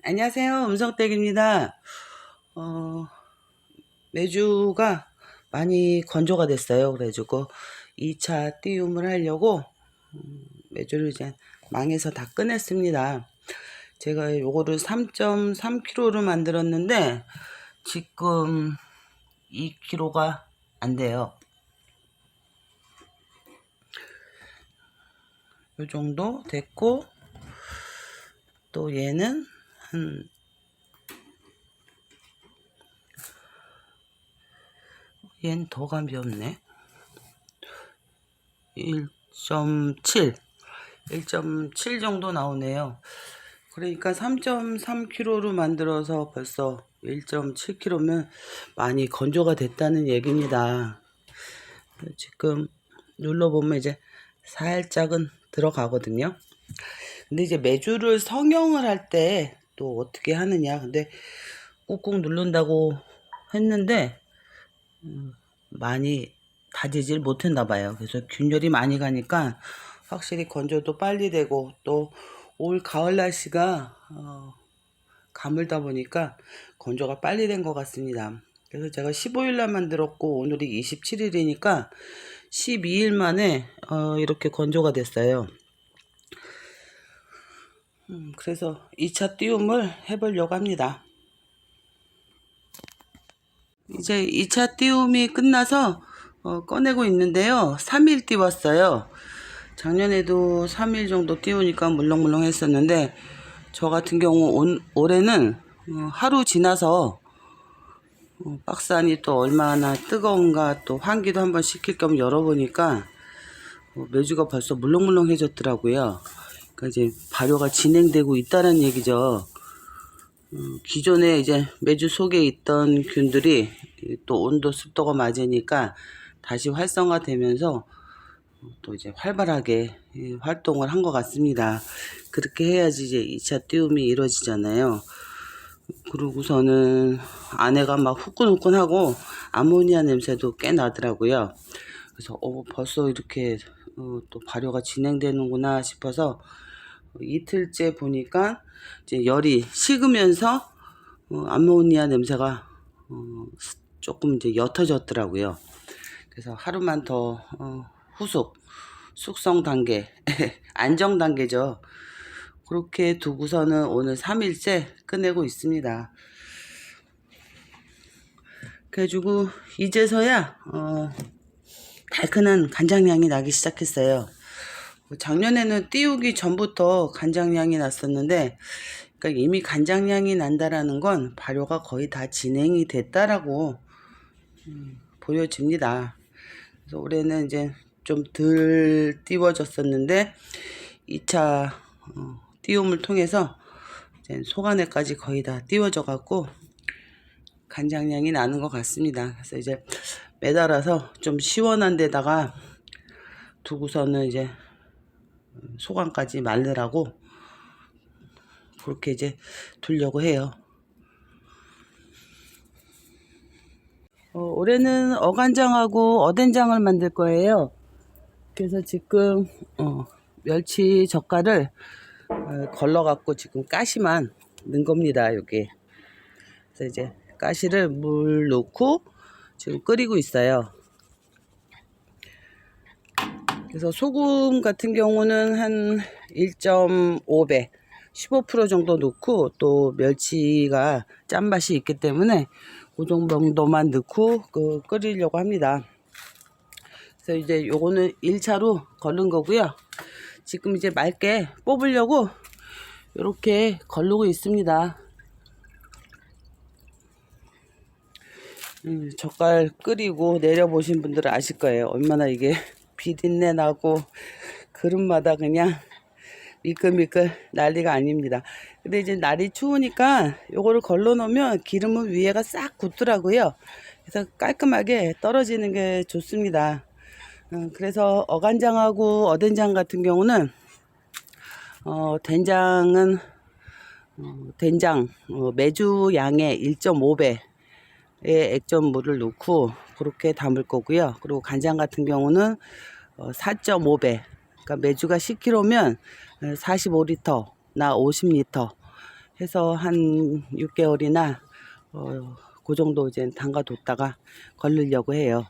안녕하세요. 음성댁입니다. 어, 메주가 많이 건조가 됐어요. 그래가지고 2차 띄움을 하려고 메주를 이제 망에서 다 꺼냈습니다. 제가 요거를 3.3kg로 만들었는데 지금 2kg가 안 돼요. 요 정도 됐고, 또 얘는 한 얘는 더 가볍네. 1.7 정도 나오네요. 그러니까 3.3kg로 만들어서 벌써 1.7kg면 많이 건조가 됐다는 얘기입니다. 지금 눌러보면 이제 살짝은 들어가거든요. 근데 이제 메주를 성형을 할 때 또 어떻게 하느냐. 근데 꾹꾹 누른다고 했는데 많이 다지질 못했나 봐요. 그래서 균열이 많이 가니까 확실히 건조도 빨리 되고, 또 올 가을 날씨가 가물다 보니까 건조가 빨리 된 것 같습니다. 그래서 제가 15일 날 만들었고 오늘이 27일이니까 12일 만에 이렇게 건조가 됐어요. 그래서 2차 띄움을 해보려고 합니다. 이제 2차 띄움이 끝나서 꺼내고 있는데요. 3일 띄웠어요. 작년에도 3일 정도 띄우니까 물렁물렁 했었는데, 저 같은 경우 올해는 하루 지나서 박스 안이 또 얼마나 뜨거운가 또 환기도 한번 시킬 겸 열어보니까 메주가 벌써 물렁물렁해졌더라고요. 그러니까 이제 발효가 진행되고 있다는 얘기죠. 기존에 이제 메주 속에 있던 균들이 또 온도 습도가 맞으니까 다시 활성화되면서 또 이제 활발하게 활동을 한 것 같습니다. 그렇게 해야지 이제 2차 띄움이 이루어지잖아요. 그러고서는 아내가 막 후끈후끈하고 아모니아 냄새도 꽤 나더라고요. 그래서 벌써 이렇게 또 발효가 진행되는구나 싶어서 이틀째 보니까 이제 열이 식으면서 아모니아 냄새가 조금 이제 옅어졌더라고요. 그래서 하루만 더 숙성 단계 안정 단계죠. 그렇게 두고서는 오늘 3일째 꺼내고 있습니다. 그래가지고 이제서야 달큰한 간장향이 나기 시작했어요. 작년에는 띄우기 전부터 간장향이 났었는데, 그러니까 이미 간장향이 난다라는 건 발효가 거의 다 진행이 됐다라고 보여집니다. 그래서 올해는 이제 좀 덜 띄워졌었는데 2차 띄움을 통해서 이제 속안에까지 거의 다 띄워져 갖고 간장향이 나는 것 같습니다. 그래서 이제 매달아서 좀 시원한 데다가 두고서는 이제 속안까지 말르라고 그렇게 이제 두려고 해요. 올해는 어간장하고 어된장을 만들 거예요. 그래서 지금 멸치 젓갈을 걸러 갖고 지금 가시만 넣은 겁니다. 여기. 그래서 이제 가시를 물 넣고 지금 끓이고 있어요. 그래서 소금 같은 경우는 한 1.5배 15% 정도 넣고, 또 멸치가 짠맛이 있기 때문에 그 정도만 넣고 끓이려고 합니다. 그래서 이제 요거는 1차로 걸른 거고요. 지금 이제 맑게 뽑으려고 이렇게 걸르고 있습니다. 젓갈 끓이고 내려보신 분들은 아실 거예요. 얼마나 이게 비린내 나고 그릇마다 그냥 미끌미끌 난리가 아닙니다. 근데 이제 날이 추우니까 요거를 걸러 놓으면 기름은 위에가 싹 굳더라고요. 그래서 깔끔하게 떨어지는 게 좋습니다. 그래서 어간장하고 어된장 같은 경우는 된장은 된장 메주 양의 1.5배의 액젓물을 넣고 그렇게 담을 거고요. 그리고 간장 같은 경우는 4.5배, 그러니까 메주가 10kg면 45L나 50L 해서 한 6개월이나 그 정도 이제 담가뒀다가 걸르려고 해요.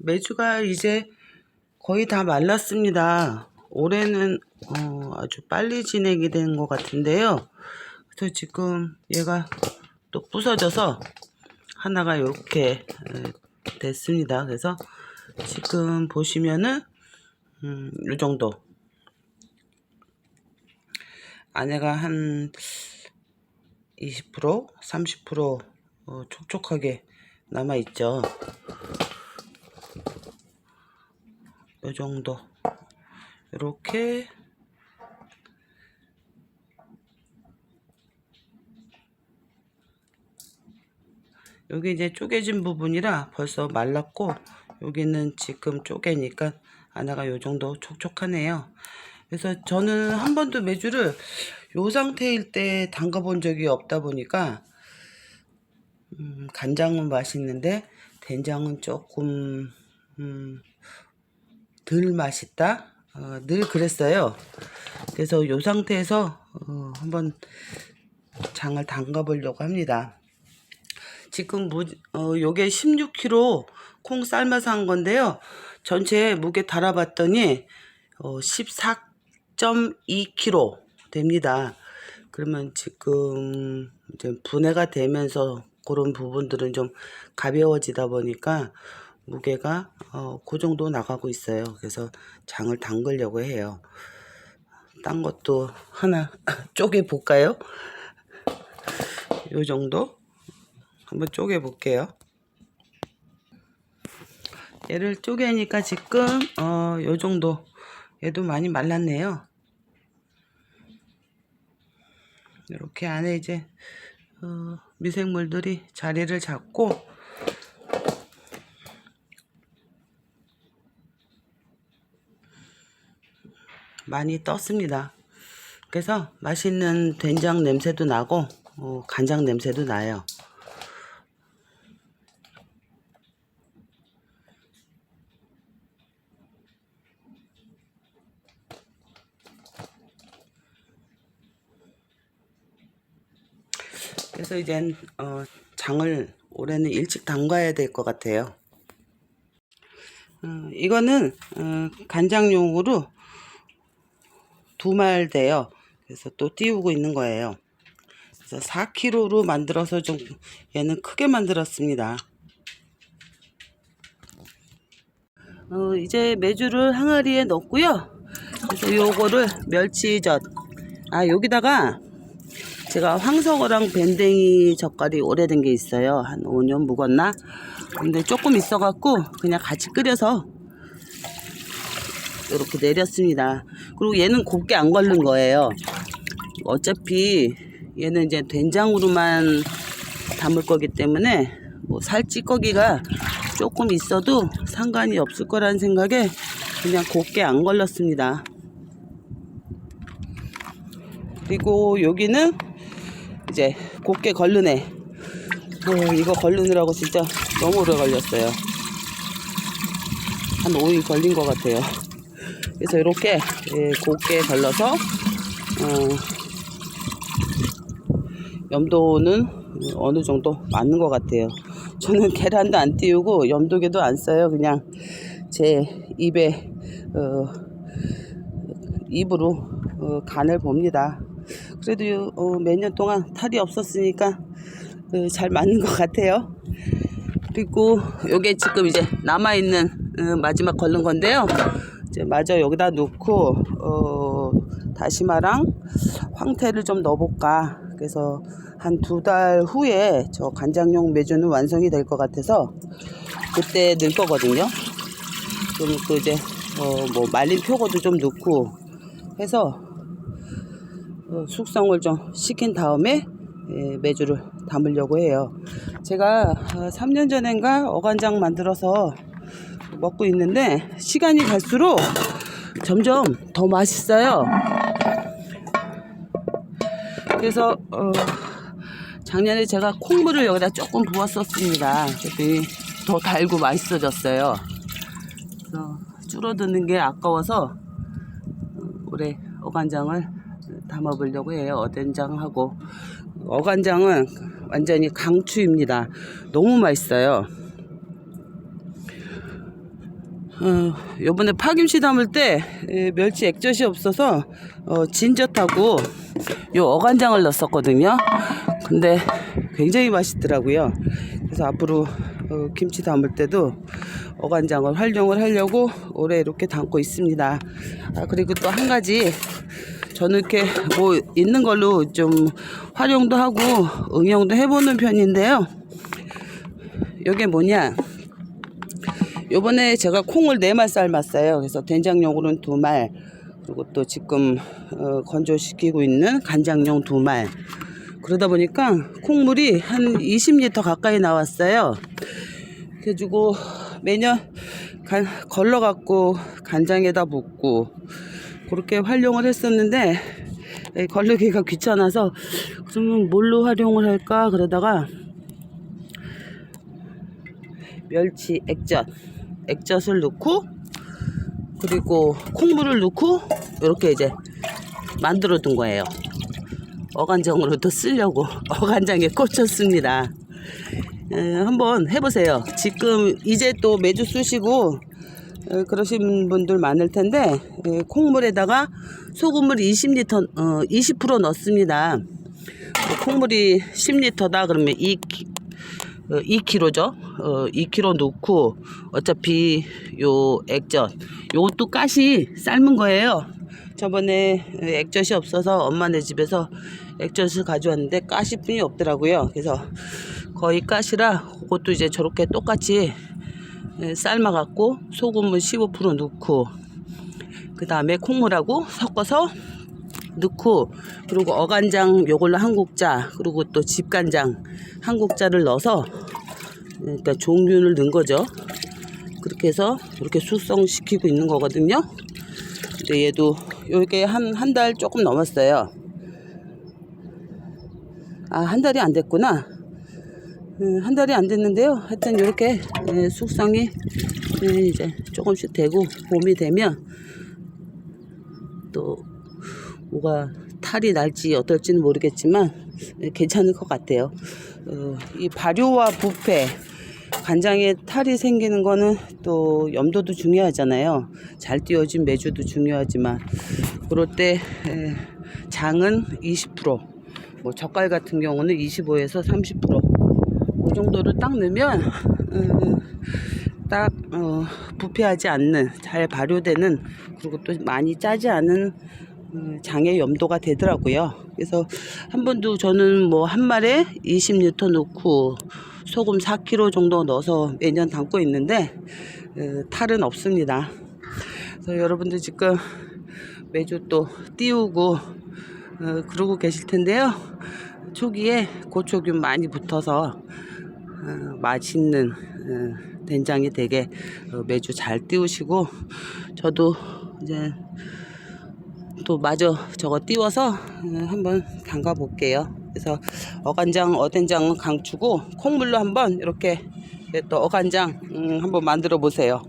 메주가 이제 거의 다 말랐습니다. 올해는 아주 빨리 진행이 되는 것 같은데요. 그래서 지금 얘가 또 부서져서 하나가 이렇게 됐습니다. 그래서 지금 보시면은 이 정도 안에가 한 20% 30% 촉촉하게 남아 있죠. 이 정도 이렇게 여기 이제 쪼개진 부분이라 벌써 말랐고 여기는 지금 쪼개니까 안에가 요 정도 촉촉하네요. 그래서 저는 한 번도 메주를 요 상태일 때 담가 본 적이 없다 보니까 간장은 맛있는데 된장은 조금 덜 맛있다 늘 그랬어요. 그래서 요 상태에서 한번 장을 담가 보려고 합니다. 지금 요게 16kg 콩 삶아서 한 건데요. 전체 무게 달아봤더니 14.2kg 됩니다. 그러면 지금 이제 분해가 되면서 그런 부분들은 좀 가벼워지다 보니까 무게가 그 정도 나가고 있어요. 그래서 장을 담그려고 해요. 딴 것도 하나 쪼개 볼까요? 요 정도 한번 쪼개 볼게요. 얘를 쪼개니까 지금 요 정도 얘도 많이 말랐네요. 이렇게 안에 이제 미생물들이 자리를 잡고 많이 떴습니다. 그래서 맛있는 된장 냄새도 나고 간장 냄새도 나요. 그래서 이젠 장을 올해는 일찍 담가야 될 것 같아요. 이거는 간장용으로 2말 돼요. 그래서 또 띄우고 있는 거예요. 그래서 4kg로 만들어서 좀 얘는 크게 만들었습니다. 이제 메주를 항아리에 넣고요. 그래서 요거를 멸치젓 여기다가 제가 황석어랑 밴댕이 젓갈이 오래된 게 있어요. 한 5년 묵었나? 근데 조금 있어갖고 그냥 같이 끓여서 이렇게 내렸습니다. 그리고 얘는 곱게 안 걸른 거예요. 어차피 얘는 이제 된장으로만 담을 거기 때문에 뭐 살찌꺼기가 조금 있어도 상관이 없을 거라는 생각에 그냥 곱게 안 걸렀습니다. 그리고 여기는 이제 곱게 걸르네. 이거 걸르느라고 진짜 너무 오래 걸렸어요. 한 5일 걸린 것 같아요. 그래서 이렇게 곱게 걸러서 염도는 어느 정도 맞는 것 같아요. 저는 계란도 안 띄우고 염도계도 안 써요. 그냥 제 입으로 간을 봅니다. 그래도 몇 년 동안 탈이 없었으니까 잘 맞는 것 같아요. 그리고 요게 지금 이제 남아있는 마지막 걸른 건데요. 이제 마저 여기다 넣고 다시마랑 황태를 좀 넣어볼까. 그래서 한 2달 후에 저 간장용 메주는 완성이 될 것 같아서 그때 넣을 거거든요. 그럼 또 이제 뭐 말린 표고도 좀 넣고 해서 숙성을 좀 시킨 다음에 메주를 담으려고 해요. 제가 3년 전인가 어간장 만들어서 먹고 있는데 시간이 갈수록 점점 더 맛있어요. 그래서 작년에 제가 콩물을 여기다 조금 부었었습니다. 그랬더니 더 달고 맛있어졌어요. 그래서 줄어드는 게 아까워서 어간장을 담아 보려고 해요. 어된장하고. 어간장은 완전히 강추입니다. 너무 맛있어요. 요번에 파김치 담을 때 멸치 액젓이 없어서 진젓하고 요 어간장을 넣었었거든요. 근데 굉장히 맛있더라고요. 그래서 앞으로 김치 담을 때도 어간장을 활용을 하려고 올해 이렇게 담고 있습니다. 그리고 또 한 가지, 저는 이렇게 뭐 있는 걸로 좀 활용도 하고 응용도 해보는 편인데요. 이게 뭐냐, 요번에 제가 콩을 4말 삶았어요. 그래서 된장용으로는 2말, 그리고 또 지금 건조시키고 있는 간장용 2말. 그러다 보니까 콩물이 한 20리터 가까이 나왔어요. 그래가지고 매년 걸러갖고 간장에다 붓고 그렇게 활용을 했었는데, 걸르기가 귀찮아서 그러면 뭘로 활용을 할까 그러다가 멸치 액젓을 넣고 그리고 콩물을 넣고 이렇게 이제 만들어 둔 거예요. 어간장으로도 쓰려고 어간장에 꽂혔습니다. 한번 해보세요. 지금 이제 또 매주 쓰시고 그러신 분들 많을 텐데, 콩물에다가 소금물 20% 넣습니다. 콩물이 10리터다 그러면 2kg죠. 2kg 넣고, 어차피 요 액젓, 요것도 가시 삶은 거예요. 저번에 액젓이 없어서 엄마네 집에서 액젓을 가져왔는데 가시뿐이 없더라고요. 그래서 거의 가시라 그것도 이제 저렇게 똑같이 삶아갖고 소금을 15% 넣고, 그 다음에 콩물하고 섞어서 넣고, 그리고 어간장 요걸로 한 국자, 그리고 또 집간장 한 국자를 넣어서, 그러니까 종균을 넣은 거죠. 그렇게 해서 이렇게 숙성시키고 있는 거거든요. 근데 얘도 요게 한 달 조금 넘었어요. 한 달이 안 됐구나. 한 달이 안 됐는데요. 하여튼 이렇게 숙성이 이제 조금씩 되고, 봄이 되면 또 뭐가 탈이 날지 어떨지는 모르겠지만 괜찮을 것 같아요. 이 발효와 부패, 간장에 탈이 생기는 거는 또 염도도 중요하잖아요. 잘 띄워진 메주도 중요하지만, 그럴 때 장은 20%, 뭐 젓갈 같은 경우는 25에서 30%, 그 정도를 딱 넣으면 딱 부패하지 않는, 잘 발효되는, 그리고 또 많이 짜지 않은 장의 염도가 되더라고요. 그래서 한 번도 저는 뭐 한 말에 20리터 넣고 소금 4kg 정도 넣어서 매년 담고 있는데 탈은 없습니다. 그래서 여러분들 지금 매주 또 띄우고 그러고 계실 텐데요. 초기에 고초균 많이 붙어서 맛있는 된장이 되게 매주 잘 띄우시고, 저도 이제 또 마저 저거 띄워서 한번 담가 볼게요. 그래서 어간장, 어된장은 강추고 콩물로 한번 이렇게 또 어간장 한번 만들어 보세요.